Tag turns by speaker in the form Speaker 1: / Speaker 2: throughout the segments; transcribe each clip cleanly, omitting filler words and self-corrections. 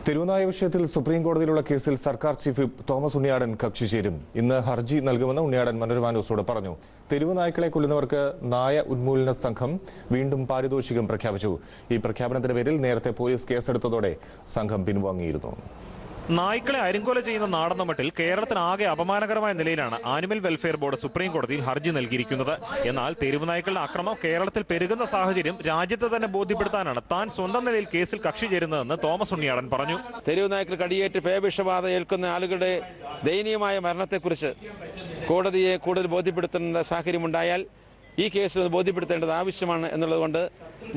Speaker 1: തിരുവനായ വിഷയത്തിൽ സുപ്രീം കോടതിയിലുള്ള കേസിൽ സർക്കാർ ചീഫ് വിപ്പ് തോമസ് ഉണ്ണിയാടൻ കക്ഷി ചേരും. ഇന്ന് ഹർജി നൽകുമെന്ന് ഉണ്ണിയാടൻ മനോരമ ന്യൂസിനോട് പറഞ്ഞു. തെരുവുനായ്ക്കളെ കൊല്ലുന്നവർക്ക് നായ ഉന്മൂലന സംഘം വീണ്ടും പാരിതോഷികം പ്രഖ്യാപിച്ചു. ഈ പ്രഖ്യാപനത്തിന്റെ പേരിൽ നേരത്തെ പോലീസ് കേസെടുത്തതോടെ സംഘം പിൻവാങ്ങിയിരുന്നു.
Speaker 2: നായ്ക്കളെ അരിങ്കൊല ചെയ്യുന്ന നാടെന്ന മട്ടിൽ കേരളത്തിനാകെ അപമാനകരമായ നിലയിലാണ് ആനിമൽ വെൽഫെയർ ബോർഡ് സുപ്രീം കോടതിയിൽ ഹർജി നൽകിയിരിക്കുന്നത്. എന്നാൽ തെരുവുനായ്ക്കളുടെ അക്രമം കേരളത്തിൽ പെരുകുന്ന സാഹചര്യം രാജ്യത്തെ തന്നെ ബോധ്യപ്പെടുത്താനാണ് താൻ സ്വന്തം നിലയിൽ കേസിൽ കക്ഷി ചേരുന്നതെന്ന് തോമസ് ഉണ്ണിയാടൻ പറഞ്ഞു.
Speaker 3: തെരുവുനായ്ക്കൾ കടിയേറ്റ് പേവിഷബാധ ഏൽക്കുന്ന ആളുകളുടെ ദയനീയമായ മരണത്തെക്കുറിച്ച് കോടതിയെ കൂടുതൽ ബോധ്യപ്പെടുത്തേണ്ട സാഹചര്യമുണ്ടായാൽ ഈ കേസിൽ ബോധ്യപ്പെടുത്തേണ്ടത് ആവശ്യമാണ് എന്നുള്ളതുകൊണ്ട്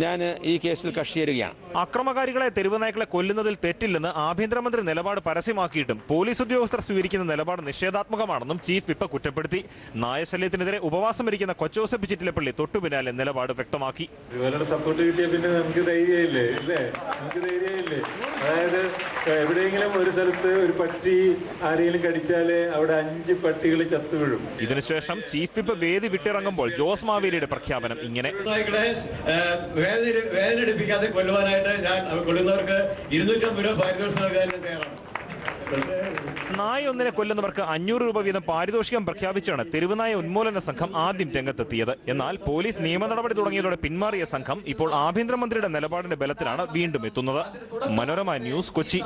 Speaker 3: ഞാൻ ഈ കേസിൽ കക്ഷി ചേരുകയാണ്.
Speaker 2: അക്രമകാരികളെ തെരുവുനായ്ക്കളെ കൊല്ലുന്നതിൽ തെറ്റില്ലെന്ന് ആഭ്യന്തരമന്ത്രി നിലപാട് പരസ്യമാക്കിയിട്ടും പോലീസ് ഉദ്യോഗസ്ഥർ സ്വീകരിക്കുന്ന നിലപാട് നിഷേധാത്മകമാണെന്നും ചീഫ് വിപ്പ് കുറ്റപ്പെടുത്തി. നായശല്യത്തിനെതിരെ ഉപവാസം ഇരിക്കുന്ന കൊച്ചോസഫ് ചിറ്റിലപ്പള്ളി തൊട്ടു പിന്നാലെ നിലപാട് വ്യക്തമാക്കി.
Speaker 4: സപ്പോർട്ട് കിട്ടിയ പിന്നെ നമുക്ക് ധൈര്യമില്ലേ ഇല്ലേ, നമുക്ക് ധൈര്യമില്ലേ. അതായത് എവിടെയെങ്കിലും ഒരു സ്ഥലത്ത് ഒരു പട്ടി ആരെങ്കിലും കടിച്ചാല് അവിടെ 5 പട്ടികൾ ചത്തു വീഴും.
Speaker 2: ഇതിനുശേഷം ചീഫ് വിപ്പ് വേദി വിട്ടിറങ്ങുമ്പോൾ ജോസ് മാവേലിയുടെ പ്രഖ്യാപനം ഇങ്ങനെ:
Speaker 5: വേദനയെടുപ്പിക്കാതെ കൊല്ലുവാനായിട്ട് ഞാൻ കൊല്ലുന്നവർക്ക് 250 രൂപ പാരിതോഷികം നൽകാൻ തയ്യാറാണ്.
Speaker 2: നായ ഒന്നിനെ കൊല്ലുന്നവർക്ക് 500 രൂപ വീതം പാരിതോഷികം പ്രഖ്യാപിച്ചാണ് തെരുവുനായ ഉന്മൂലന സംഘം ആദ്യം രംഗത്തെത്തിയത്. എന്നാൽ പോലീസ് നിയമ നടപടി തുടങ്ങിയതോടെ പിന്മാറിയ സംഘം ഇപ്പോൾ ആഭ്യന്തരമന്ത്രിയുടെ നിലപാടിന്റെ ബലത്തിലാണ് വീണ്ടും എത്തുന്നത്. മനോരമ ന്യൂസ്, കൊച്ചി.